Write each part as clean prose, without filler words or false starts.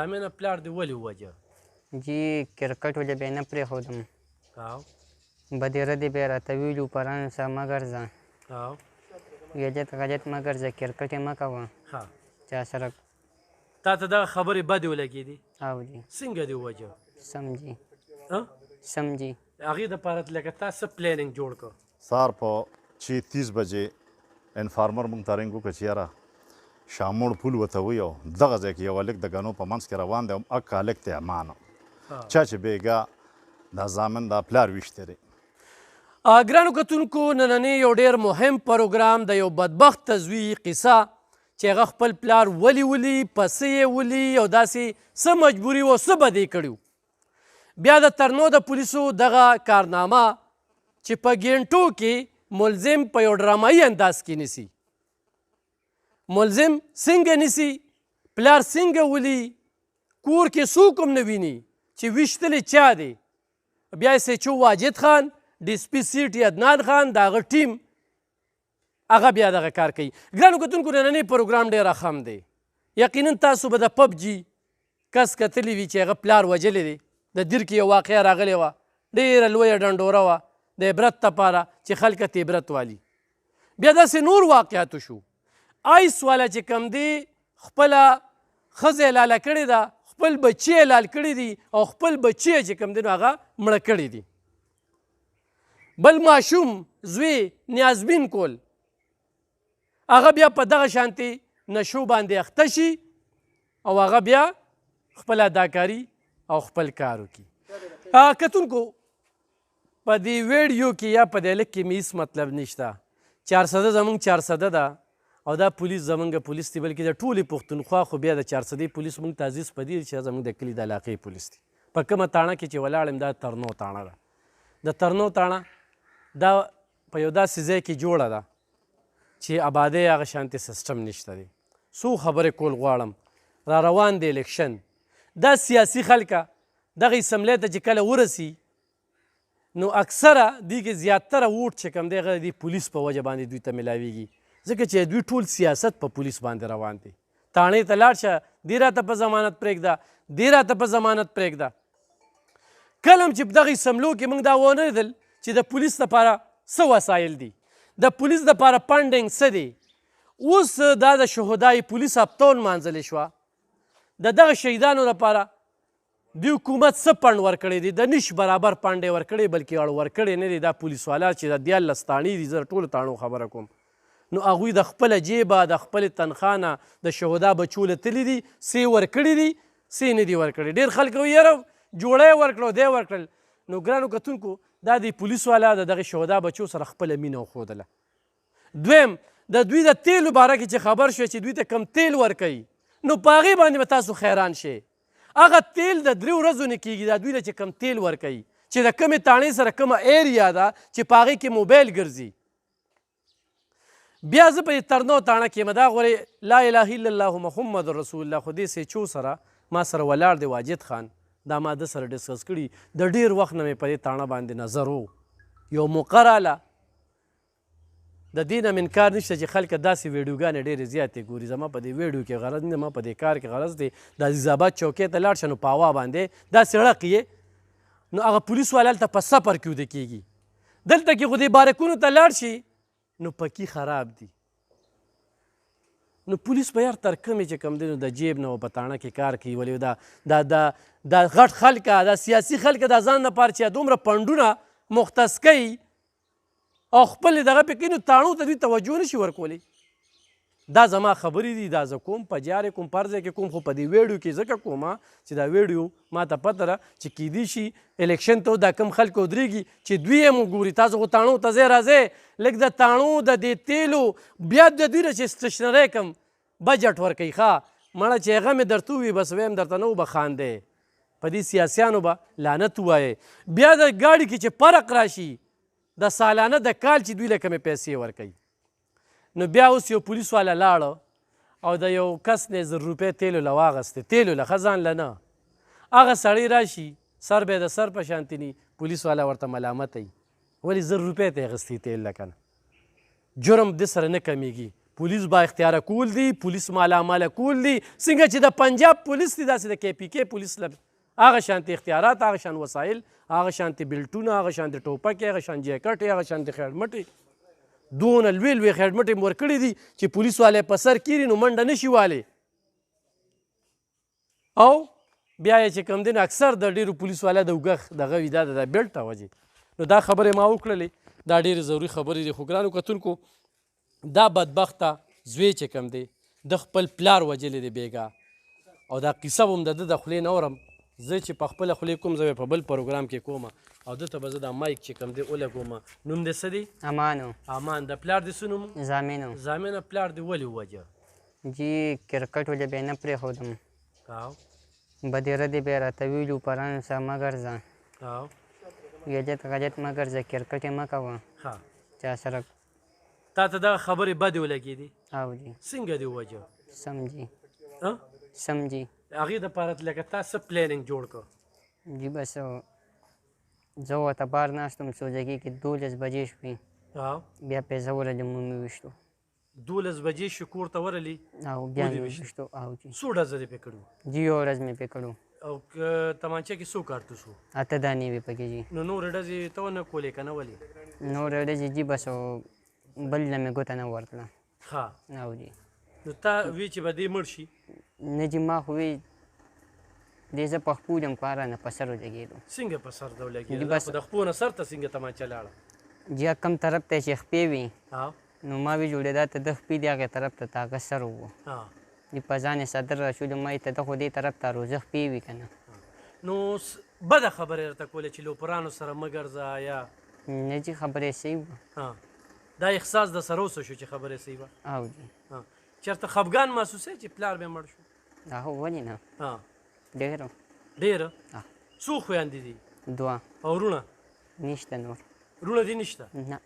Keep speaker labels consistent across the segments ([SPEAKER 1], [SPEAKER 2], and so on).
[SPEAKER 1] تا مینه پلار دې ولې ووجه؟
[SPEAKER 2] جی کرکټ ولې به یې نه پرېښودم،
[SPEAKER 1] او
[SPEAKER 2] بدې ردې به یې راته ویلي وو پرانو سره مه ګرځه،
[SPEAKER 1] او
[SPEAKER 2] غلط غلط مه ګرځه، کرکټ یې مه کوه
[SPEAKER 1] ها
[SPEAKER 2] چا سره.
[SPEAKER 1] تا ته دغه خبرې بدې ولګېدې؟
[SPEAKER 2] او جی
[SPEAKER 1] څنګه دې ووجه؟
[SPEAKER 2] سمجي
[SPEAKER 1] هغې دپاره لکه تا څه پلانینګ جوړ کړ؟
[SPEAKER 3] سهار په 6:30 بجې انفارمر موږ ته رنګ وکړه چې یاره شاموړ پول ورته ووایي او دغه ځای کې یو هلک د ګنو په منځ کې روان دی او هغه هلک ته امان چا چې بیګا دا زامن دا پلار ویشتی دی.
[SPEAKER 1] ګرانو کتونکو نننی یو ډېر مهم پروګرام د یو بدبخته زوی قصه چې هغه خپل پلار ولي په څه یې ولي او داسې څه مجبوري و څه به دې کړي. بیا د ترنو د پولیسو دغه کارنامه چې په ګینټو کې ملزم په یو ډرامایي انداز کې نیسي. ملزم څنګه نیسي، پلار څنګه ولي، کور کې څوک هم نه ویني چې ویشتلی چا دی. بیا یې سیچو واجد خان، ډي اس پي سیټي عدنان خان د هغه ټیم هغه بیا دغه کار کوي. ګرانو کتونکو نننی پروګرام ډېر اخم دی. یقینا تاسو به د پب جي کس کتلی وي چې هغه پلار وجلی دی. د دیر کې یو واقعه راغلې وه، ډېره لویه ډنډوره وه د عبرت دپاره چې خلک ته عبرت والي. بیا داسې نور واقعاتو شو. آیس والا چې کم دی خپله ښځه یې لاله کړې ده، خپل بچی یې لال کړي دي او خپل بچی یې چې کم دی نو هغه مړه کړي دي. بل ماشوم زوی نیازبین کول، هغه بیا په دغه شانتې نشو باندې اخته شي او هغه بیا خپل اداکاري او خپل کار وکړي. کتونکو په دې ویډیو کې یا په دې هلک کې مې هېڅ مطلب نشته. 400 زموږ 400 ده او دا پولیس زموږ پولیس دی، بلکې د ټولې پښتونخوا خو بیا د 400 پولیس موږ ته عزیز په دې چې زموږ د کلي د علاقې پولیس دی. په کومه تاڼه کې چې ولاړ یم دا ترنو تاڼه ده. د ترنو تاڼه دا په یو داسې ځای کې جوړه ده چې آبادۍ هغه شانتې سیسټم نشته دی. څو خبرې کول غواړم. را روان دی الیکشن. دا سیاسي خلکه دغه اسمبلۍ ته چې کله ورسي نو اکثره دې کې زیاتره ووټ چې کوم دی هغه د پولیس په وجه باندې دوی ته میلاویږي، ځکه چې دوی ټول سیاست په پولیس باندې روان دی. تاڼې ته لاړ شه، دې راته په ضمانت پرېږده، دې راته په ضمانت پرېږده. کله هم چې په دغه اسمبلو کې موږ دا ونه لیدل چې د پولیس لپاره څه وسایل دي، د پولیس لپاره فنډینګ څه دی. اوس دا د شهدای پولیس هفته ولمانځلې شوه، د دغه شهیدانو لپاره د حکومت څه فنډ ورکړی دی؟ د نش برابر فنډ یې ورکړی، بلکې اړ ورکړی نه دی. دا پولیس والا چې د 14 تاڼې دي، زه د ټولو تاڼو خبره کوم، نو هغوی د خپله جیبه د خپلې تنخوا نه د شهدا بچو له تلي دي، څه ورکړي دي څه نه دي ورکړي. ډېر خلک وایي یاره جوړه یې ورکړه او دی یې ورکړل. نو ګرانو کتونکو دا د پولیس والا د دغه شهدا بچو سره خپله مینه وښودله. دویم د دوی د تیلو باره کې چې خبر شوی چې دوی ته کم تیل ورکوي نو په هغې باندې به تاسو حیران شئ. هغه تیل د 3 ورځو نه کېږي دا دوی له چې کم تیل ورکوي چې د کمې تاڼې سره کومه ایریا ده چې په هغې کې موبایل ګرځي. بیا زه په دې ترنو تاڼه کې یم، دا غورې لا اله الا الله محمد رسول الله خو دې سیچو سره ما سره ولاړ دی واجد خان، دا ما ده سره ډسکس کړي. د ډېر وخت نه مې په دې تاڼه باندې نظر و. یو موقع راله، د دې نه انکار نشته چې خلک داسې ویډیوګانې ډېرې زیاتې ګوري. زما په دې ویډیو کې غرض نه، ما په دې کار کې غرض دی د عزیزاباد چوکۍ ته لاړ شه نو په هوا باندې داسې ړق یې نو هغه پولیس والا هلته په سفر کې وده کېږي. دلته کې خو دې بارکونو ته لاړ شي نو پکې خراب دي. نو پولیس به یار تر کومې چې کوم دی نو د جیب نه په تاڼه کې کار کوي. ولې دا غټ خلکه، دا سیاسي خلکه د ځان لپاره چې دومره فنډونه مختص کوي او خپل دغه پکې نو تاڼو ته دوی توجه نشي ورکولی. دا زما خبرې دي، دا زه کوم په جار کوم پرځای کې کوم، خو په دې ویډیو کې ځکه کوم چې دا ویډیو ما ته پته ده چې کیدی شي الیکشن ته دا کم خلک ودرېږي چې دوی یې مو ګوري. تاسو خو تاڼو ته ځئ راځئ، لږ د تاڼو د دې تیلو بیا د دوی نه چې سټیشنرۍ کم بجټ ورکوي. ښه مړه چې هغه مې درته ووي بس ویم درته نه به خاندی، په دې سیاسیانو به لعنت ووایې. بیا د ګاډي کې چې فرق راشي د سالانه د کال چې دوی له کمې پیسې ورکوي نو بیا اوس یو پولیس والا لاړه او د یو کس نه 1000 روپۍ تیلو له واغستې، تیلو له ښه ځان له نه. هغه سړی راشي سر به یې د سر په شانتې ني، پولیس والا ورته ملامت وي ولې 1000 روپۍ ته یې اخیستې تیل له که نه. جرم دې سره نه کمیږي، پولیس با اختیاره کول دي پولیس مالاماله کول دي څنګه چې د پنجاب پولیس دي داسې د KPK پولیس هغه شانتې اختیارات هغه شان وسایل هغه شانتې بیلټونه هغه شانتې ټوپکې هغه شان جیکټې هغه شانتې خیړمټې دونه لوی لوی خیړمټې مې ورکړي دي چې پولیس والی په سر کیري نو منډه نشي والی او بیا یې چې کوم دی نو اکثر د ډېرو پولیس والا د اوږه دغه وي دا د بیلټ وجې نو دا خبرې ما وکړلې دا ډېرې ضروري خبرې دي خو ګرانو کتونکو دا بدبخته زوی چې کوم دی د خپل پلار وجلی دی بېګا او دا قصه به هم د ده د خولې نه اورم زه چې په خپله خولې کوم زه په بل پروګرام کې کوم او دته به زه دا مایک چې کوم دی ولګوم نوم دې څه دی
[SPEAKER 2] امانو
[SPEAKER 1] امان د پلار دې څه نوم
[SPEAKER 2] زامینو
[SPEAKER 1] زامینه پلار دې ولې ووجه
[SPEAKER 2] جی کرکټ ولې بیا نه پرېښودم
[SPEAKER 1] او
[SPEAKER 2] بدیره دې بیا راته ویلو پران سه مه ګرځه
[SPEAKER 1] او
[SPEAKER 2] غلط غلط مه ګرځه کرکټ یې مه کوه
[SPEAKER 1] ښه
[SPEAKER 2] چا سره
[SPEAKER 1] تا ته دغه خبرې بدې ولګېدې
[SPEAKER 2] او جی
[SPEAKER 1] څنګه دې ووجه
[SPEAKER 2] سمجي سمجي
[SPEAKER 1] هغې دپاره لکه تا څه پلانینګ جوړ کړ
[SPEAKER 2] جی بس زه ورته بار ناست وم سوزګي کې 12 بجې شوې
[SPEAKER 1] او
[SPEAKER 2] بیا پیسه ورلې مو مې ویشتو
[SPEAKER 1] 12 بجې شو کور ته ورلې
[SPEAKER 2] او بیا مې ویشتو او جی
[SPEAKER 1] څو ډزه دې پې کړو
[SPEAKER 2] جی یو ورځ مې پې کړو
[SPEAKER 1] او تمانچه کې څو کارتوس وو
[SPEAKER 2] 8 دانې وې پکې جی
[SPEAKER 1] نو نورې ډزې ته ونه کولې که نه ولې
[SPEAKER 2] نور ورځې جی بس بل نه مې ګوته نه ورتله
[SPEAKER 1] ښه
[SPEAKER 2] او جی
[SPEAKER 1] نو تا وی چې به دې مړ شي
[SPEAKER 2] نه جی ما خو وی دې زه په خپو یم کاره نه په سر ولګېدو
[SPEAKER 1] څنګه په سر ده
[SPEAKER 2] جی
[SPEAKER 1] ولګېده
[SPEAKER 2] بس.
[SPEAKER 1] خو د خپو نه سر ته څنګه تمانچه لاړه
[SPEAKER 2] جی کم طرف ته چې خپې وي
[SPEAKER 1] او
[SPEAKER 2] نو ما وی جوړېدا ته د خپې د هغې طرف ته تاغه سر و
[SPEAKER 1] ها
[SPEAKER 2] جی په ځان یې صدر راشولو ما یې ته ته خو دې طرف ته روزه خپې وي که نه
[SPEAKER 1] نو بده خبره درته کوله چې لوپرانو سره مه ګرځه یا
[SPEAKER 2] نه جی خبرې صحیح وه
[SPEAKER 1] ها دا احساس د سره اوسه شو چې خبرې صحیح وه
[SPEAKER 2] او جی
[SPEAKER 1] ها چېرته خفګان محسوسوې چې پلار بیا مړ شو
[SPEAKER 2] هغه ولې نه
[SPEAKER 1] ها
[SPEAKER 2] ډېره
[SPEAKER 1] ډېره
[SPEAKER 2] ها.
[SPEAKER 1] څو خویندې دي
[SPEAKER 2] دوه
[SPEAKER 1] او وروڼه
[SPEAKER 2] نشته نور
[SPEAKER 1] وروڼه دې نشته
[SPEAKER 2] نه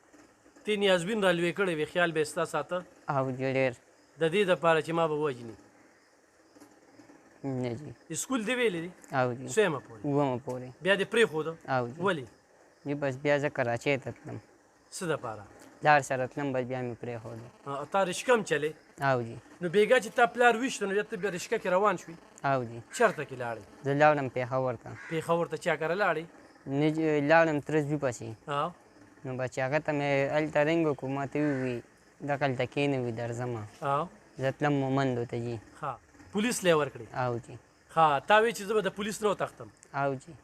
[SPEAKER 1] تی نیازبین را لوی کړی وي خیال به یې ستا ساته
[SPEAKER 2] او جی ډېر
[SPEAKER 1] د دې دپاره چې ما به ووجني
[SPEAKER 2] نه جی
[SPEAKER 1] اسکول دې ویلی دی
[SPEAKER 2] او جی
[SPEAKER 1] سویمه پورې
[SPEAKER 2] اوومه پورې
[SPEAKER 1] بیا دې پرېښوده
[SPEAKER 2] او جی
[SPEAKER 1] ولې
[SPEAKER 2] جی بس بیا زه کراچۍ ته تلم
[SPEAKER 1] څه دپاره
[SPEAKER 2] پلار سره تلم بس بیا مې پرېښودو
[SPEAKER 1] تا رشکه هم چلې
[SPEAKER 2] او جی
[SPEAKER 1] نو بېګا چې تا پلار ویشته نو بیا ته بیا رشکه کې روان شوې
[SPEAKER 2] او جی
[SPEAKER 1] چېرته کې لاړې
[SPEAKER 2] زه لاړم پېښور ته
[SPEAKER 1] پېښور ته چا کره لاړې
[SPEAKER 2] نه جی لاړم تره زوی پسې
[SPEAKER 1] او
[SPEAKER 2] نو بس چې هغه ته مې هلته رنګ وکړو ما ته ووي دغلته کښېنوي درځمه
[SPEAKER 1] او
[SPEAKER 2] زه تلم مومندو ته جي
[SPEAKER 1] ښه پولیس لی ورکړې
[SPEAKER 2] او جي
[SPEAKER 1] ښه تا وی چې زه به د پولیس نه وتښتم
[SPEAKER 2] او جي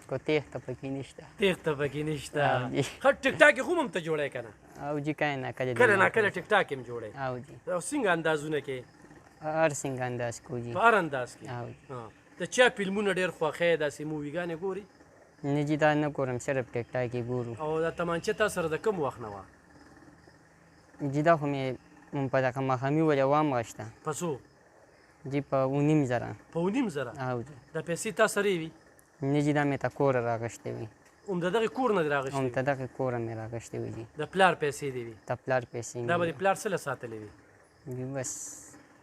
[SPEAKER 2] کو تېښته پکې نشته
[SPEAKER 1] تېښته پکې نشته
[SPEAKER 2] او جي.
[SPEAKER 1] ښه ټیک ټاک یې خو هم ته جوړی که نه
[SPEAKER 2] او جي کله نه کله
[SPEAKER 1] کله نا کله ټیک ټاک هم جوړی
[SPEAKER 2] او جي
[SPEAKER 1] او څنګه اندازونه کې
[SPEAKER 2] هر څنګه انداز کو جي
[SPEAKER 1] په هر انداز کې
[SPEAKER 2] او جي
[SPEAKER 1] ها. د چا فلمونه ډېر خوښی داسې موویګانې ګوري
[SPEAKER 2] نه جي دا نه ګورم صرف ټیک ټاک یې ګورو
[SPEAKER 1] او دا تمانچه تا سره د کوم وخت نه وه
[SPEAKER 2] جي دا خو مې په دغه ماښامي ولې وام غشته
[SPEAKER 1] په څو
[SPEAKER 2] جي په 19,000
[SPEAKER 1] په 19,000
[SPEAKER 2] او جي
[SPEAKER 1] دا پیسې تا سره وي
[SPEAKER 2] نه جي دا مې ته کوره راغشتې وي
[SPEAKER 1] هم د دغې کور نه دې
[SPEAKER 2] هم
[SPEAKER 1] راغشتې
[SPEAKER 2] ته دغې کوره مې راغشتې وي جي
[SPEAKER 1] د پلار پیسې دې وي
[SPEAKER 2] ته پلار پیسې
[SPEAKER 1] دا به
[SPEAKER 2] مې
[SPEAKER 1] دې پلار څه له ساتلې وي
[SPEAKER 2] جي بس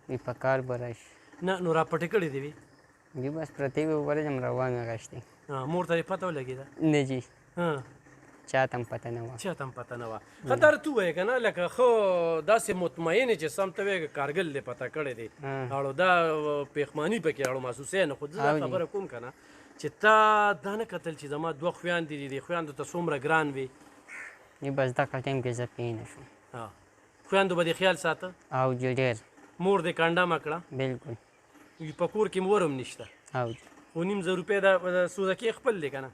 [SPEAKER 2] وي په کار به راشي
[SPEAKER 1] نه نو راپټې کړې دې وي
[SPEAKER 2] جي بس پرتې وي ورځم روان غشتې
[SPEAKER 1] ها، مور ته دې پته ولګېده
[SPEAKER 2] نه جي
[SPEAKER 1] ها
[SPEAKER 2] چاته هم پته نه وه
[SPEAKER 1] چاته هم پته نه وه ښه دا ته ووایې که نه لکه ښه داسې مطمئن یې چې سم ته وایې کارګل دې پته کړی دی اړو دا پېښماني پکې اړو محسوسوې نه خو زه دا خبره کوم که نه چې تا دا نه کتل چې زما دوه خویندې دي دې خویندو ته څومره ګران وي
[SPEAKER 2] جي بس دغه ټایم کې زه پوه نه شوم
[SPEAKER 1] ها خویندو به دې خیال ساته
[SPEAKER 2] او جي ډېر
[SPEAKER 1] مور دې کنډه مه کړه
[SPEAKER 2] بلکل
[SPEAKER 1] په کور کې مور هم نشته
[SPEAKER 2] او جي
[SPEAKER 1] خو 900 روپۍ د سوزکې خپل دی که نه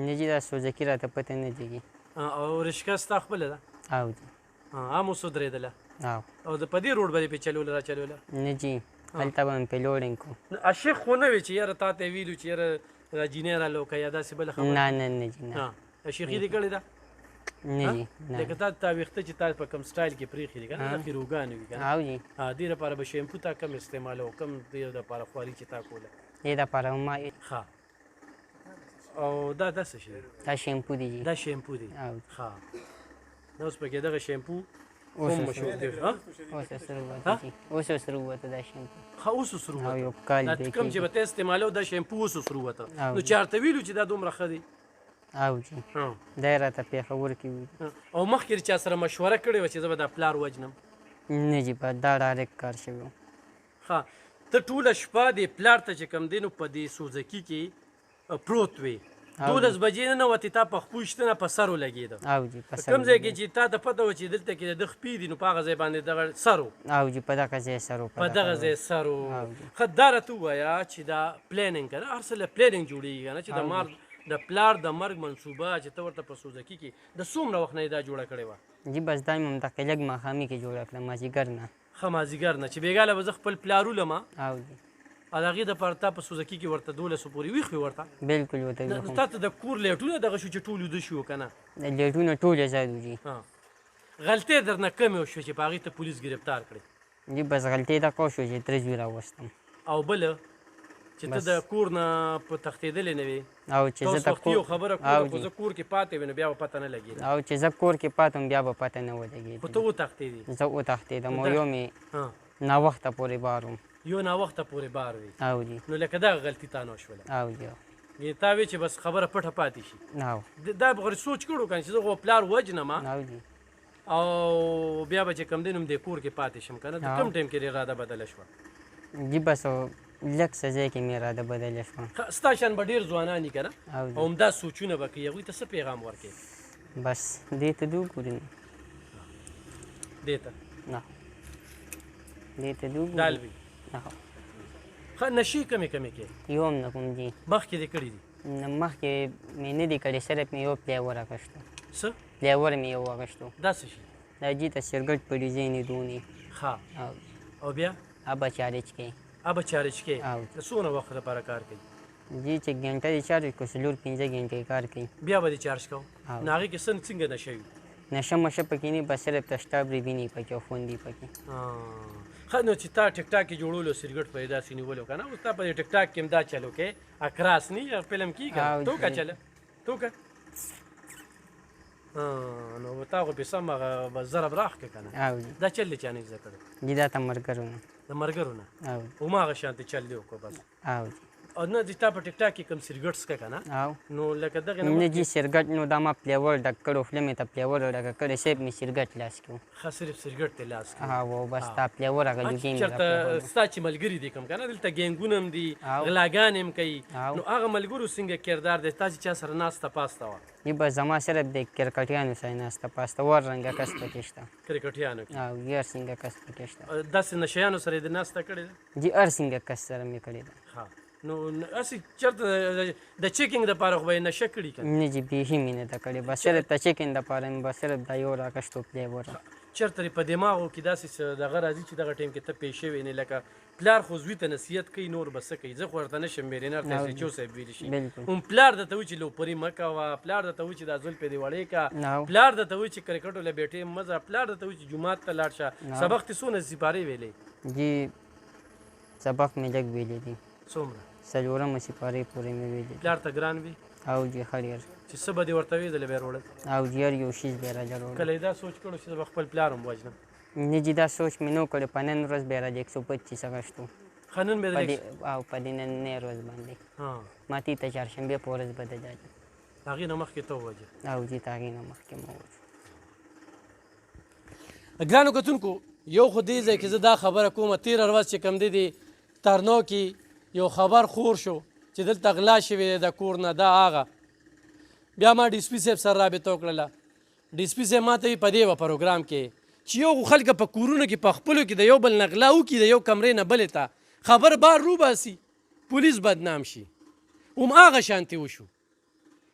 [SPEAKER 2] نه جي دا سوزکي راته پته نه دیږي
[SPEAKER 1] او رشکه ستا خپله ده
[SPEAKER 2] او جي
[SPEAKER 1] هم اوس ودرېدله
[SPEAKER 2] او
[SPEAKER 1] او د په دې روډ به دې پې چلوله را چلوله
[SPEAKER 2] نه جي هلته به مې په لوډینګ کو
[SPEAKER 1] عاشق خو نه وي چې یاره تا ته یې ویلو چې یاره دا جینۍ راله وکړه یا داسې بله خبره
[SPEAKER 2] نه نه نه جي نه
[SPEAKER 1] عاشقي دې کړې ده
[SPEAKER 2] نه جي نه
[SPEAKER 1] لکه تا ویښته چې تا په کوم سټایل کې پرېښي دي که نه داسې روګانې وي که نه
[SPEAKER 2] او جي
[SPEAKER 1] دې لپاره به شیمپو تا کم استعمالوه کم دې لپاره خواري چې تا کوله
[SPEAKER 2] دې دپاره ما
[SPEAKER 1] ښه او دا څه شی دی
[SPEAKER 2] دا شیمپو دی جي
[SPEAKER 1] دا شیمپو دی
[SPEAKER 2] او
[SPEAKER 1] ښه دا اوس پکې دغه شیمپو
[SPEAKER 2] اوس
[SPEAKER 1] کوم مشهور دی ها
[SPEAKER 2] اوس سره وته جي اوس سره وته دا شیمپو
[SPEAKER 1] ښه اوس سرو
[SPEAKER 2] او یو کال
[SPEAKER 1] دا
[SPEAKER 2] دی
[SPEAKER 1] کوم چې به ته استعمالو دا شیمپو اوس سرو وته
[SPEAKER 2] او
[SPEAKER 1] نو چارته ویلو چې دا دومره ښه دی
[SPEAKER 2] او جي دا راته پېښور کې وي
[SPEAKER 1] او مخکې چا سره مشوره کړې وه چې زه به دا پلار وجنم
[SPEAKER 2] نه جی په دا ډایرکټ کار شوی و.
[SPEAKER 1] ها ته ټوله شپه د پلار ته چې کوم دی نو په دې سوزکي کې پروت وې 12 بجې نه نوتې تا په خپو شتنه په سر ولګېده.
[SPEAKER 2] او جی په سر
[SPEAKER 1] کوم ځای کې چې تا ته پته وه چې دلته کې د خپې دي نو په هغه ځای باندې دغه سر و.
[SPEAKER 2] او جی په دغه ځای سر و.
[SPEAKER 1] په دغه ځای سر و. ښه دا راته ووایه چې دا پلانینګ که نه هر څه له پلانینګ جوړېږي که نه چې د پلار د مرګ منصوبه چې ته ورته په سوزکي کې د څومره وخت نه یې دا جوړه کړې وه؟
[SPEAKER 2] جی بس دا مې همدغه لږ ماښامي کې جوړه کړه مازدیګر نه.
[SPEAKER 1] ښه مازدیګر نه چې بېګاله به زه خپل پلار ولمه
[SPEAKER 2] او جی
[SPEAKER 1] او د هغې دپاره تا په سوزکي کې ورته 12 پورې ویښ وې ورته؟
[SPEAKER 2] بالکل ورته
[SPEAKER 1] نو
[SPEAKER 2] ویښ
[SPEAKER 1] تا ته د کور لیټونه دغه شو چې ټول ویده شو که نه؟
[SPEAKER 2] وم. لیټونه ټول ازاد وو جی.
[SPEAKER 1] غلطۍ درنه کمې وشوه چې په هغې ته پولیس ګرفتار کړې؟
[SPEAKER 2] جی بس غلطۍ دا کوه شو چې تره زوی راوستم.
[SPEAKER 1] او بله چې ته د کور نه په تښتېدلې نه وې
[SPEAKER 2] او چې
[SPEAKER 1] ته
[SPEAKER 2] زه
[SPEAKER 1] اوس
[SPEAKER 2] د
[SPEAKER 1] وختي یو خبره
[SPEAKER 2] او
[SPEAKER 1] کوله خو
[SPEAKER 2] جی
[SPEAKER 1] زه کور کې پاتې وې نو بیا به پته نه لګېده.
[SPEAKER 2] او چې زه کور کې پاتم بیا به پته نه
[SPEAKER 1] خو
[SPEAKER 2] ولګېده.
[SPEAKER 1] ته وتښتېدې؟
[SPEAKER 2] زه وتښتېدم او یو مې ناوخته پورې بار وم.
[SPEAKER 1] یو ناوخته پورې بار وې
[SPEAKER 2] او جی
[SPEAKER 1] نو لکه دغه غلطي تا نه وشوله.
[SPEAKER 2] او جی
[SPEAKER 1] یعنې تا وې چې بس خبره پټه پاتې شي.
[SPEAKER 2] او
[SPEAKER 1] دا به غوړې سوچ کړو که نه چې زه خو پلار وجنم
[SPEAKER 2] او جی
[SPEAKER 1] او بیا به چې کوم دی نو دې کور کې پاتې شم که نه د کوم ټایم کې دې اراده بدله شوه؟
[SPEAKER 2] جی بس لږ څه ځای کې مې اراده بدله شوه.
[SPEAKER 1] ستا شان به ډېر ځوانان وي که نه
[SPEAKER 2] او
[SPEAKER 1] او
[SPEAKER 2] جی
[SPEAKER 1] همدا سوچونه به کوي هغوی ته څه پیغام ورکوې
[SPEAKER 2] بس دې ته دې وګورئ
[SPEAKER 1] دې ته؟
[SPEAKER 2] نه دې ته دې
[SPEAKER 1] دال
[SPEAKER 2] وګورئ
[SPEAKER 1] وي.
[SPEAKER 2] نه
[SPEAKER 1] ښه نشې کمې کمې کې
[SPEAKER 2] یو هم نه کوم جی.
[SPEAKER 1] مخکې دې کړي دي؟
[SPEAKER 2] نه مخکې مې نه دي کړي صرف مې یو پلیور اخیستو.
[SPEAKER 1] څه؟
[SPEAKER 2] پلیور مې یو اخیستو.
[SPEAKER 1] دا څه شي؟
[SPEAKER 2] دا جی ته سرګټ په ډیزاین یې دونې.
[SPEAKER 1] ښه او بیا؟
[SPEAKER 2] ابه چارج کې.
[SPEAKER 1] ابه چارج کې
[SPEAKER 2] او
[SPEAKER 1] د څونه وخت لپاره کار کوي؟
[SPEAKER 2] جی چې ګنټه دې چارج کړو 4-5 غنټې کار کوي.
[SPEAKER 1] بیا به دې چارج کوو
[SPEAKER 2] او.
[SPEAKER 1] نو هغې کې څنګه نشه وي؟
[SPEAKER 2] نشه مشه پکې نه بس صرف تشتاب ریبینې پکې او خوندې پکې.
[SPEAKER 1] ښه نو چې تا ټیک ټاک کې جوړولو سګرټ په داسې نیولو که نه اوس تا په دې ټیک ټاک کې هم دا چلو کې اکراس نه فلم کې که
[SPEAKER 2] او
[SPEAKER 1] توکه
[SPEAKER 2] جی.
[SPEAKER 1] چله توکه نو تا خو په سم هغه به ضرب راښکه که نه
[SPEAKER 2] او جی
[SPEAKER 1] دا چل دې چا نه زده کړی؟
[SPEAKER 2] جی دا تمرګرو نه.
[SPEAKER 1] د ملګرو نه
[SPEAKER 2] او
[SPEAKER 1] هماغه شانتې چل دې وکړو بس.
[SPEAKER 2] او جی
[SPEAKER 1] او نه چې تا په ټیک ټاک کې کوم سګرټ څکه که نه
[SPEAKER 2] او
[SPEAKER 1] نو لکه دغې
[SPEAKER 2] نه جی سرګټ نو دا ما پلیور ډک کړو فلم ته پلیور ډک کړی صرف مې سرګټ لاس کې.
[SPEAKER 1] ښه صرف سګرټ ته لاس کې
[SPEAKER 2] او بس تا پلیور هغه لوګي مې
[SPEAKER 1] چېرته ستا چې ملګري دي کوم که نه دلته ګینګونه هم دي
[SPEAKER 2] او.
[SPEAKER 1] غلاګانې هم کوي
[SPEAKER 2] او.
[SPEAKER 1] نو هغه ملګرو څنګه کردار دی تاسې چا سره ناسته پاسته وه
[SPEAKER 2] جی بس زما صرف د کرکټیانو سره ناسته پاسته ور رنګه کس پکې شته.
[SPEAKER 1] کرکټیانو کې
[SPEAKER 2] او هر څنګه کس پکې شته.
[SPEAKER 1] داسې نشیانو سره یې د ناسته کړې ده؟
[SPEAKER 2] جی هر څنګه کس سره مې کړې ده.
[SPEAKER 1] ښه نو هسې چېرته د چیکینګ دپاره خو به یې نشه کړي که
[SPEAKER 2] نه جی بیخي مې نه ده کړې بس صرف د چکن دپاره مې بس صرف دا یو راکشتو پلیور.
[SPEAKER 1] چېرته دې په دماغو کې داسې څه دغه راځي چې دغه ټایم کې ته پېښ شوې نه لکه پلار خو زوی ته نصیحت کوي نور به څه کوي زه خو ورته نشم میرینر ته ایس ایچ او صاحب ویلی شي
[SPEAKER 2] بالکل.
[SPEAKER 1] هم پلار درته وایي چې لوپري مه کوه پلار درته وایي چې دا زلفې دې وړې که
[SPEAKER 2] او.
[SPEAKER 1] پلار درته وایي چې کرکټو له بیټې مه ځه پلار درته وایي چې جومات ته لاړ شه سبق دې څونه سپارې ویلې؟
[SPEAKER 2] جی سبق مې لږ ویلی دي
[SPEAKER 1] څومره؟
[SPEAKER 2] 4 سپارې پورې مې ویلي دي.
[SPEAKER 1] پلار ته ګران وي
[SPEAKER 2] او جی ښه ډېر.
[SPEAKER 1] چې څه به دې ورته ویې ځله به یې وړل
[SPEAKER 2] او جی هر یو شیز به یې راجلوړ.
[SPEAKER 1] کله یې دا سوچ کړو چې زه به خپل پلار هم وژنم؟
[SPEAKER 2] نه جی دا سوچ مې نه و کړی په نن ورځ به یې راځي 125 اګسټ و.
[SPEAKER 1] ښه نن به دې
[SPEAKER 2] او په دې نننۍ ورځ باندې
[SPEAKER 1] ها
[SPEAKER 2] ماتې ته چهارشنبې په ورځ به د جاجي.
[SPEAKER 1] هغې نه مخکې ته ووژه.
[SPEAKER 2] او جی ته هغې نه مخکې مو ووژو.
[SPEAKER 1] ګرانو کتونکو یو خو دې ځای کې زه دا خبره کومه تېره ورځ چې کوم دی د ترنو کې یو خبر خور شو چې دلته غلا شوې دی د کور نه دا هغه بیا ما ډي سي پي صاحب سره رابطه وکړله ډي سي پي صاحب ما ته وي په دې وه پروګرام کې چې یو خلک په کورونو کې په خپلو کې د یو بل نه غلا وکړي د یو کمرې نه بلې ته خبر بار روباسي پولیس بدنام شي هماغه شانتې وشو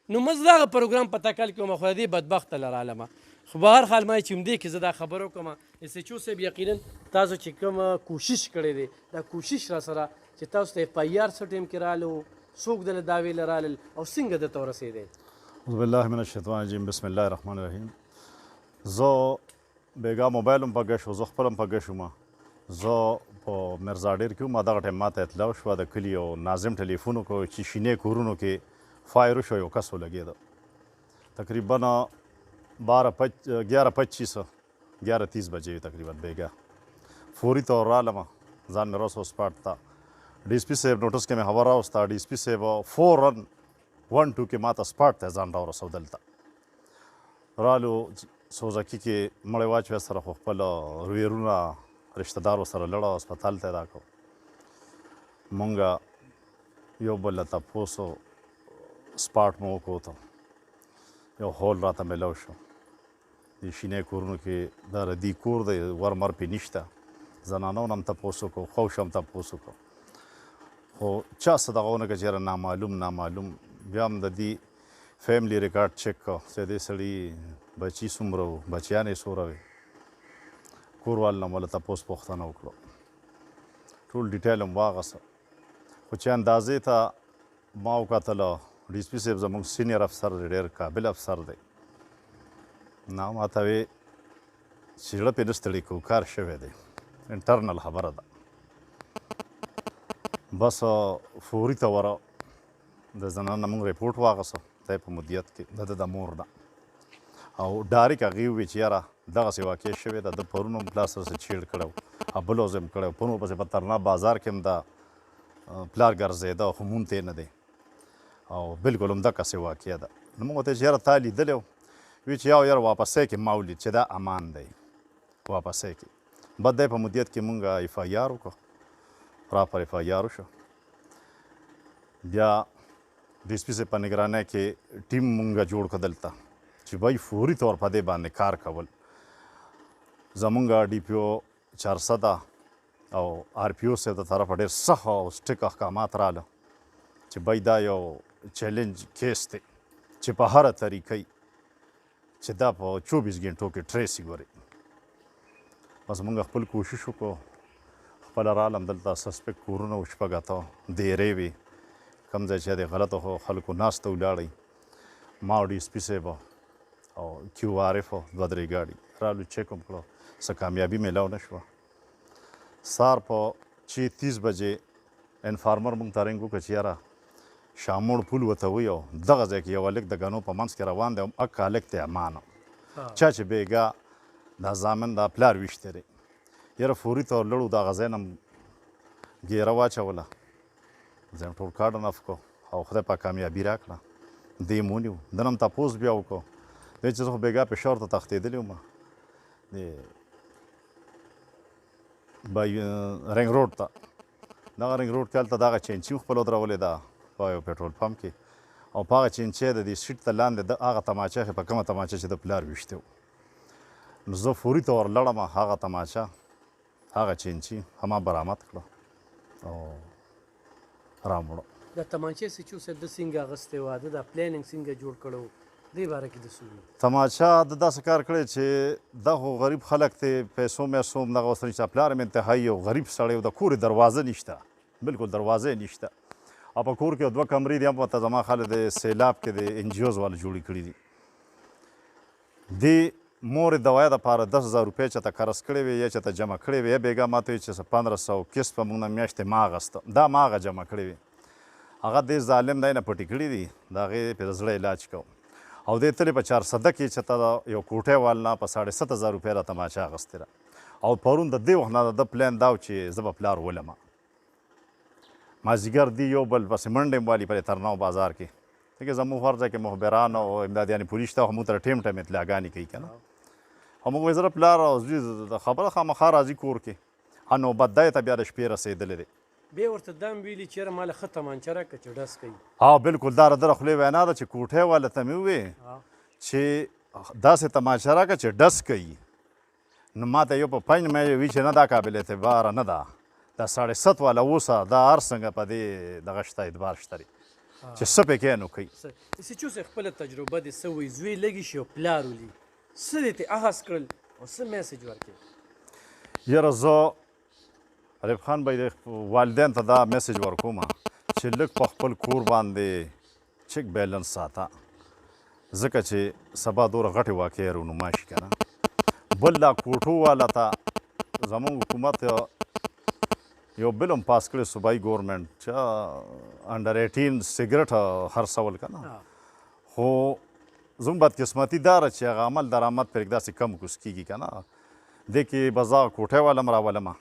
[SPEAKER 1] نو مزه دغه پروګرام په تکل کې ومه خو د دې بدبخته لرالمه خو به هر حال ما چې همدې کې زه دا خبره وکړم ایس ایچ او صاحب یقینا تاسو چې کومه کوشش کړی دی دا کوشش را سره چې تاسو ته اف آی آر څه ټایم کې رالو څوک دله دعوې له رالل او څنګه درته ورسېدی؟
[SPEAKER 3] اعوذ بالله من الشیطان الرجیم بسم الله الرحمن الرحیم. زه بیګا موبایل هم په ګش و زه خپل هم په ګش وم زه په مرزا ډېر کې وم دغه ټایم ما ته اطلاع شوه د کلي یو ناظم ټلیفون وکړو چې شینې کورونو کې فایر وشو یو کس ولګېده تقریبا 11:30 بجې تقریبا بیګا فوري طور رالم ځان مې رسو سپاټ ته ډي اس پي صاحب نوټس کې مې خبر راوسته ډي اس پي صاحب فوراً 1-2 کې ما ته سپاټ ته ځان راورسو دلته رالو سوزکي کې مړی واچوې سره خو خپل ویرونه رشته دارو سره لړه هسپتال ته یې راکړو مونږ یو بل له تپوس سپاټ مو وکړو یو هول راته میلاو شو د شینې کورونو کې دا ردي کور دی ورمر پې نشته زنانو نه هم تپوس وکړو خوش هم تپوس وکړو خو چا څه دغه ونه کړه چې یاره نامعلوم بیا هم د دې فیملی ریکارډ چک کړو چې دې سړي بچي څومره وو بچیان یې څومره وې کور وال نه مله تپوس پوښتنه وکړو ټول ډیټیل هم واغسته خو چې اندازې ته ما وکتله ډي سي پي صاحب زموږ سینیر افسر دی ډېر قابل افسر دی نه ماته وې چې زړه پرې نه ستړی کوو کار شوی دی انټرنل خبره ده بس فوري ته وره د زنانه نه مونږ ریپورټ واغسته دی په مدیت کې د مور نه او ډایرک هغې وویل چې یاره دغسې واقع شوې ده د پرون هم پلار سره چیړ کړی او بل ورځ هم کړی پرون پسې په ترنا بازار کې هم دا پلار ګرځېده خو مونږ ته یې نه دی او بلکل همدقسې واقع ده نو مونږ ورته چې یاره تا لیدلی وی چې یاره واپسی کې ما ولید چې دا امان دی واپسی کې بد دی په مدیت کې مونږ اف آی آر وکړو پراپر اف آی آر وشو بیا ډي سي پي صاحب په نګرانۍ کې ټیم مونږ جوړ کړه دلته چې بای فوري طور په دې باندې کار کول زمونږ ډي پي او 400 او آر پي او صاحب د طرفه ډېر سخت او سټیک احکامات راله چې بای دا یو چیلنج کیس دی چې په هره طریقې چې دا په 24 غنټو کې ټریس وګوري بس مونږ خپل کوشش وکړو خپله رالم دلته سسپیکټ کورونه و شپږ اته دیرې وې کوم ځای چې د غلطو خلکو ناسته ولاړئ ما او ډي سي پي صاحب او کیو آر اف دوه درې ګاډي رالو چیک هم کړو څه کامیابي میلاو نه شوه سهار په 6:30 بجې انفارمر مونږ ته رنګ وکړه چې یاره شاموړ پول ورته ووایي او دغه ځای کې یو هلک د ګنو په منځ کې روان دی اک هلک ته امان چا چې بېګا دا زامن دا پلار ویشتی دی یاره فوري طور لړو د هغه ځای نه م ګیره واچوله زه ټول کارډ نف کړو او خدای پاک کامیابي راکړه دې یې ونیو دنه هم تپوس بیا وکړو دی چې زه خو بېګا پېښور ته تښتېدلی وم رنګ روډ ته دغه رنګ روډ کې هلته دغه چینچي خپل ودرولې ده په یو پېټرول پمپ کې او په هغه چینچی د دې سیټ ته لاندې د هغه تماچه په کومه تماچه چې د پلار ویشتی و نو زه فوري طور لړم هغه تماچه هغه چینچي هما برآمد کړه او راوړه
[SPEAKER 1] د تمانچې سچو صاحب د څنګه اغوستی وه د دا پلانینګ څنګه جوړ کړی و دې باره کې د څه
[SPEAKER 3] تماچه د داسې کار کړی چې دا خو غریب خلک دی پیسو میسو هم دغه ورسره نشته پلار مې انتهایي یو غریب سړی و د کور یې دروازه نشته بلکل دروازه یې نشته او په کور کې دوه کمرې دي هم ورته زما خلک د سیلاب کې د ان جي اوز والا جوړې کړي دي دې مور یې دوايي دپاره 10,000 روپۍ چېرته قرض کړې وې یا چېرته جمع کړې وې یا بېګا ما ته وایي چې 1500 قسط په موږ نه میاشتې ما اخېسته دا ما هغه جمع کړې وې هغه دې ظالم دی نه پټې کړي دي د هغې پرې زړه علاج کوم او دې تلې په 400 کې چې یو کوټې وال نه په 7,500 روپۍ را تماچه اخېستې ده او پرون د دې وخت نه د پلان دا و چې زه به پلار ولمه مازدیګر دی یو بل پسې منډې والي په ترناو بازار کې ځکه زموږ هر ځای کې مخبران او امدادیانې پولیس شته خو موږ ته ټیم ټیم اطلاعګانې کوي که نه او موږ وایي زه پلار او زوی د خبره خامخا راځي کور کې نوبت دی ته بیا د شپې رسېدلی دی
[SPEAKER 1] بیا ورته دا هم ویلي چې یاره ما له ښه تمانچه راکړه چې ډز کوي
[SPEAKER 3] ها بلکل دا د خولې وینا ده چې کوټې والا ته مې وویې چې داسې تماچه راکړه چې ډز کوي نو ما ته یو په پنج مې وي چې نه دا قابل اعتباره نه ده دا 7.5 والا اوسه دا هر څنګه په دې دغه شته اعتبار شته دی چې څه پکې نو کوي
[SPEAKER 1] سچو صاحب خپله تجربه دې څه وایي زوی لږې شي او پلار ولي څه دې ته اخذ کړل او څه میسج ورکړې
[SPEAKER 3] یاره زه عریف خان بھائی والدین ته دا میسج ورکوم چې لږ په خپل کور باندې چک بیلنس ساته ځکه چې سبا دوره غټې واقعې رونما شي که نه بل دا کوټو والا ته زموږ حکومت یو بل هم پاس کړی صوبایي ګورنمنټ چې انډر 18 سګرټ خرڅول که نه خو زموږ بدقسمتي دا ده چې هغه عمل درآمد پرې داسې کم کوس کېږي که نه دې کې به زه کوټۍ والا م راولمه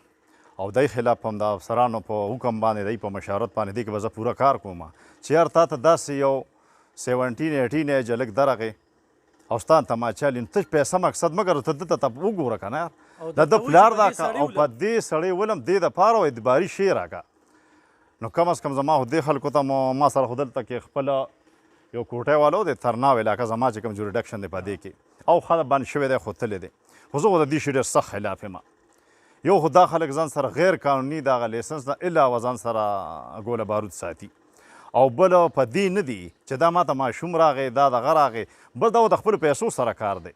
[SPEAKER 3] او دی خلاف هم د افسرانو په حکم باندې دی په مشارت باندې دی کې به زه پوره کار کوم چې یار تا ته داسې یو 17-18 ایج هلک درغې او ستا تماچه لین ته پیسه مقصد مګر ته دته ته وګوره که نه یار
[SPEAKER 1] او
[SPEAKER 3] د
[SPEAKER 1] درته
[SPEAKER 3] ده پلار
[SPEAKER 1] وایي
[SPEAKER 3] دا
[SPEAKER 1] چې په دې
[SPEAKER 3] که او
[SPEAKER 1] سړی
[SPEAKER 3] په دې سړی ولم دې دپاره و اعتباري شی راکړه نو کم از کم زما خو دې خلکو ته ما سره خو دلته کې خپله یو کوټی والا و د ترناو علاقه زما چې کوم جوریډکشن دی په دې کې او خلک بند شوی دی خو تللی دی خو زه خو د دې شي ډېر سخت خلاف یم یو خو دا خلک ځان سره غیر قانوني دغه لیسنس نه علاوه ځان سره ګوله بارود ساتي او بل په دې نه دي چې دا ماته ماشوم راغی دا دغه راغی بل دا د خپلو پیسو سره کار دی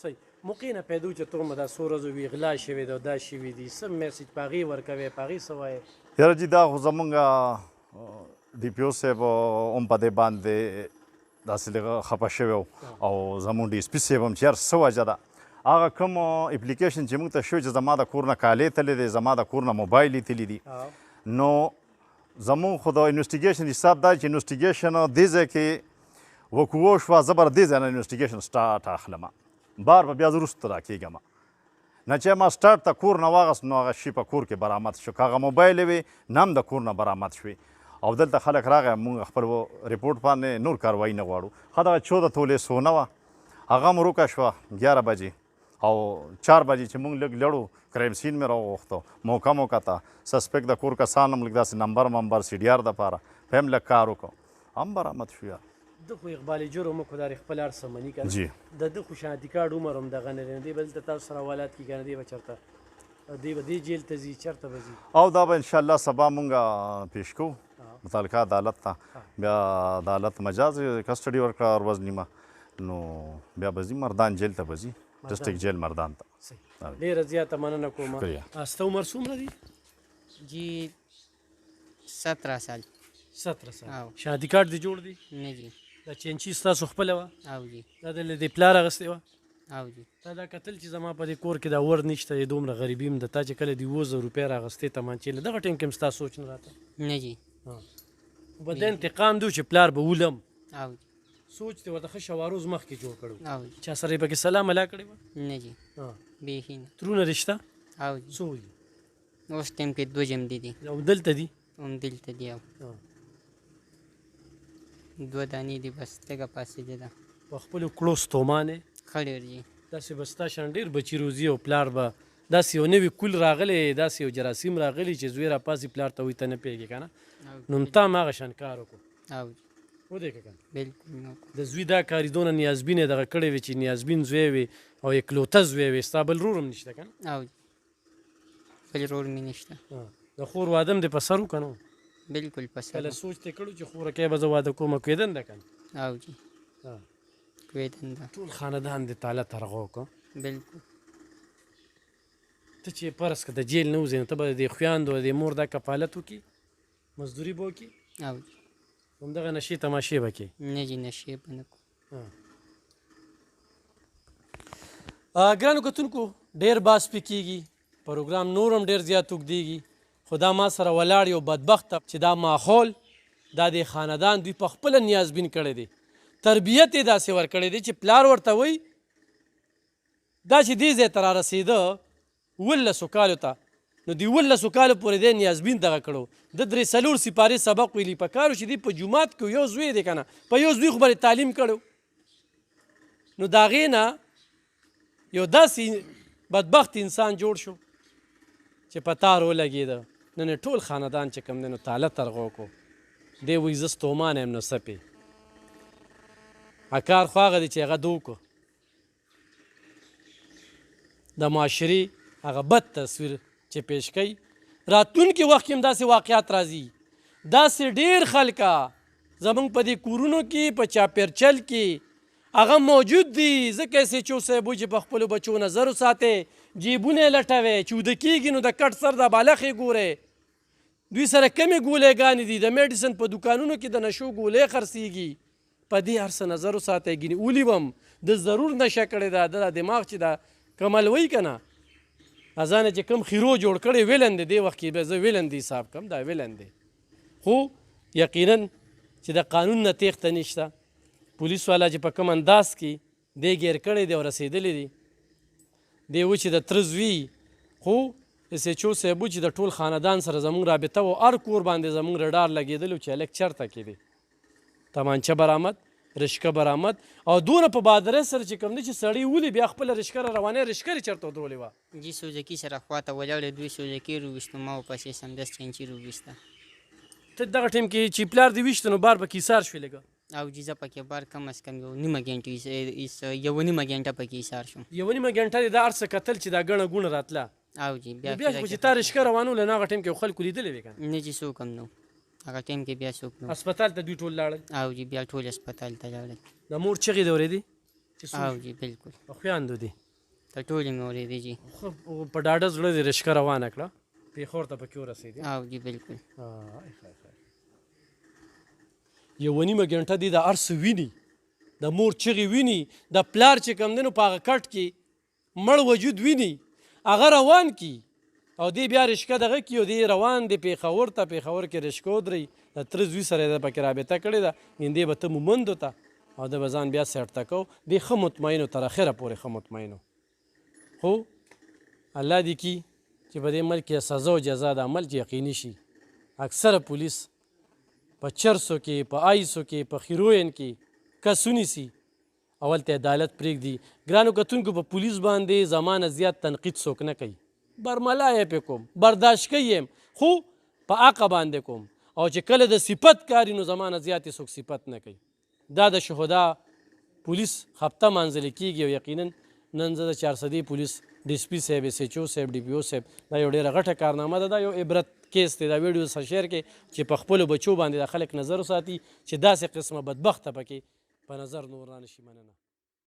[SPEAKER 1] صحیح موقع نه پیدا چې ته به دا څو ورځو وي غلا شوې ده او دا شوي دي څه میسج په هغې ورکوې په هغې څه وایې
[SPEAKER 3] یاره جي دا خو زمونږ ډي پي او صاحب هم په دې باندې داسې لږ خفه شوی او زمونږ ډي اس پي صاحب هم چې یار څه وجه ده هغه کوم اپلیکیشن چې موږ ته شوی چې زما د کور نه کالې تللی دی زما د کور نه موبایل یې تللی دي نو زمونږ خو د انویسټیګیشن حساب دا چې انویسټیګیشن دې ځای کې وقوع شوه زه به دې ځای نه انویسټیګیشن سټارټ اخلم بار به بیا زه وروسته راکېږم نه چې ما سټارټ ته کور نه واغست نو هغه شي په کور کې برآمد شو که هغه موبایل وي نه هم د کور نه برآمد شوې او دلته خلک راغی مونږ خپل ریپورټ باندې نور کاروایي نه غواړو ښه دغه 14 تولې سونه وه هغه هم روکه شوه 11 بجې او 4 بجې چې مونږ لږ لړو کریم سین مې راوغوښتو موقع مو کته سسپیکټ د کور کسان هم لږ داسې نمبر سی ډي آر دپاره په هم لږ کار وکړو هم برآمد شو یار
[SPEAKER 1] ده خو اقبال جرم وکړو دا خپل هر څه مني که نه
[SPEAKER 3] جی
[SPEAKER 1] د ده خو شناختی کارډ عمر هم دغه نه دی دی به دلته تاسو سره حوالات کړي که نه دی به چېرته دی به دې جیل ته ځي چېرته به ځي
[SPEAKER 3] او دا به انشاءالله سبا مونږ پیش کوو متعلقه عدالت ته بیا عدالت مجاز کسټډي ورکړه اور وزنیمه نو بیا به ځي مردان جیل ته به ځي ډسټرکټ جیل مردان ته
[SPEAKER 1] صحیح ډېره زیاته مننه کوم
[SPEAKER 3] شکریه
[SPEAKER 1] ستا عمر څومره دی
[SPEAKER 2] جی 17 سال
[SPEAKER 1] 17 سال
[SPEAKER 2] او.
[SPEAKER 1] شناختی کارډ دې جوړ دی
[SPEAKER 2] نه جی
[SPEAKER 1] دا چینچي ستاسو خپله وه
[SPEAKER 2] او جی
[SPEAKER 1] دا د پلار اخیستې وه
[SPEAKER 2] او جی
[SPEAKER 1] تا دا کتل چې زما په دې کور کې دا ور نشته دی دومره غریبي هم د تا چې کله دې 20,000 روپۍ راغستې تمانچې له دغه ټایم کې هم ستا سوچ نه راته
[SPEAKER 2] نه جی
[SPEAKER 1] به دا انتقام دی چې پلار به ولم
[SPEAKER 2] او جی
[SPEAKER 1] سوچ دې ورته ښه شواروز مخکې جوړ کړو
[SPEAKER 2] او جی
[SPEAKER 1] چا سره یې پکې سلام علا کړې وه
[SPEAKER 2] نه جی بیخي نه
[SPEAKER 1] ترونه رشته
[SPEAKER 2] او جی
[SPEAKER 1] څو دي
[SPEAKER 2] اوس ټایم کې 2 جم دي
[SPEAKER 1] او دلته دي
[SPEAKER 2] هم دلته دی او 2 دانې دي بس لږه پاسې دی ده
[SPEAKER 1] په خپلو کړو ستومانې
[SPEAKER 2] ښه ډېر جی
[SPEAKER 1] داسې به ستا شان ډېر بچي روزي او پلار به داسې یو نوي کول راغلی داسې یو جراثیم راغلی چې زوی راپاسې پلار ته وایي ته نه پوهېږې که نه نو هم تا هم هغه شان کار وکړو
[SPEAKER 2] او جی
[SPEAKER 1] ودې که که نه
[SPEAKER 2] بالکل نو
[SPEAKER 1] د زوی دا کار دونه نیازبین یې دغه کړی وي چې نیازبین زوی وي او اکلوته زوی وي ستا بل رور هم نشته که نه
[SPEAKER 2] او جی بل رور مې نشته
[SPEAKER 1] د خور واده هم دې په سر وکړه نو
[SPEAKER 2] بالکل په
[SPEAKER 1] کله
[SPEAKER 2] سر
[SPEAKER 1] سوچ دې کړو چې خورکۍ به زه واده کوم کېدن ده که نه
[SPEAKER 2] او جی کوېدنده
[SPEAKER 1] ټول خاندان دې تاله ترغه وکړه
[SPEAKER 2] بالکل
[SPEAKER 1] ته چې فرض که د جیل نه وځې نو ته به د دې خویندو د دې مور دا کفالت وکړي مزدوري به وکړي
[SPEAKER 2] او جی
[SPEAKER 1] همدغه نشې تماشې به کوې
[SPEAKER 2] نه جی نشې به نه کوو
[SPEAKER 1] ګرانو کتونکو ډېر باس پې کېږي پروګرام نور هم ډېر زیات اوږدېږي خو دا ما سره ولاړ یو بدبخته چې دا ماحول دا د خاندان دوی په خپله نیازبین کړی دی تربیت یې داسې ورکړی دی چې پلار ورته وایي دا چې دې ځای ته رارسېده 19 کالو ته نو د 19 کالو پورې دی نیازبین دغه کړو د 3 سپارې سبق ویلي په کار چې دی په جومات کې یو زوی دی که نه په یو زوی خو به تعلیم کړو نو د هغې نه یو داسې بدبخت انسان جوړ شو چې په تار ولګېده نن یې ټول خاندان چې کوم دی نو تاله ترغه وکړو دی وایي زه ستومانه یم نو سپې کار خو هغه دی چې هغه ده وکړو د معاشرې هغه بد تصویر چې پیش کوي راتلونکي وخت کې هم داسې واقعات راځي داسې ډېر خلکه زموږ په دې کورونو کې په چاپېرچل کې هغه موجود دي ځکه یې سیچو صاحب وایي چې په خپلو بچو نظر وساتئ جیبونه یې لټوئ چې وده کېږي نو د کټ سر د بالښې ګورئ دوی سره کمې ګولېګانې دي د میډیسن په دوکانونو کې د نشو ګولې خرڅېږي په دې هر څه نظر وساتئ ګینې ولي به هم د ضرور نشه کړې ده د دماغ چې دا کمل وایي که نه ځانه چې کوم خیرو جوړ کړی ویلن دی دې وخت کې به زه ویلن دی حساب کړم دا ویلن دی خو یقینا چې د قانون نه تېښته نشته پولیس والا چې په کوم انداز کې دی ګیر کړی دی او رسېدلی دی دی و چې د تره زوی خو اس ایچ او صاحب چې د ټول خاندان سره زموږ رابطه و هر کور باندې زموږ رډار لګېدلی چې هلک چېرته کې دی تمانچه برآمد رشکه برآمد او دونه په بادرۍ سره چې کوم دی چې سړی ولي بیا خپله رشکه را روانې رشکه یې چېرته ودرولې وه
[SPEAKER 2] جي سوزکي سره خواته ولاړې دوی سوزکي رویستو ما ورپسې سمدستي انچي رویسته
[SPEAKER 1] ته دغه ټیم کې چې پلار دې ویشته نو بار پکې ایسار شوې لږه
[SPEAKER 2] او جي زه پکې بار کم از کم یوه نیمه ګنټه پکې ایسار شوم
[SPEAKER 1] یوه نیمه ګنټه دې دا هر څه کتل چې دا ګڼه ګوڼه راتله
[SPEAKER 2] او جي
[SPEAKER 1] بیا خو چې تا رشکه روانوله نو هغه ټیم کې خلکو لیدلی وې که نه
[SPEAKER 2] نه جي څوک هم نو هغه ټایم کې بیا څوک نو
[SPEAKER 1] هسپتال ته دوی ټول لاړل
[SPEAKER 2] او جي بیا ټول هسپتال ته لاړل
[SPEAKER 1] د مور چغې دې اورېدې چې
[SPEAKER 2] او جي بالکل
[SPEAKER 1] خویاندو دي
[SPEAKER 2] تر ټولې مې اورېدې جي
[SPEAKER 1] په ډاډه زړه دې رشکه روانه کړه پېښور ته پکې ورسېدې
[SPEAKER 2] او جي بالکل
[SPEAKER 1] یوه نیمه ګنټه دې د هر څه ویني د مور چغې ویني د پلار چې کوم دی نو په هغه کټ کې مړ وجود ویني هغه روان کی او دې بیا رشکه دغه کي او دې روان دی پېښور ته پېښور کې رشکه ودرئ د تره زوی سره یې پکې رابطه کړې ده هندې به ته مومندو ته او ده به ځان بیا سیټ ته کو دې ښه مطمئن و تر اخره پورې ښه مطمئن و خو الله دې کي چې په دې ملک کې سزا او جزا د عمل چې یقیني شي اکثره پولیس په چرسو کې په آیسو کې په خیروین کې کس ونیسي اول ته عدالت پرېږدي ګرانو کتونکو په پولیس باندې زمانه زیات تنقید څوک نه کوي برملا یې پې کوم برداشت کوي یم خو په حقه باندې کوم او چې کله د صفت کاري نو زمانه زیات یې څوک صفت نه کوي دا د شهدا پولیس هفته منځلې کېږي او یقینا نن زه د 400 پولیس ډي سي پي صاحب ایس ایچ او صاحب ډي پي او صاحب دا یو ډېره غټه کارنامه ده دا یو عبرت کیس دی دا ویډیو سره شیر کې چې په خپلو بچو باندې د خلک نظر وساتي چې داسې قسمه بدبخته پکې په نظر نور رانشي مننه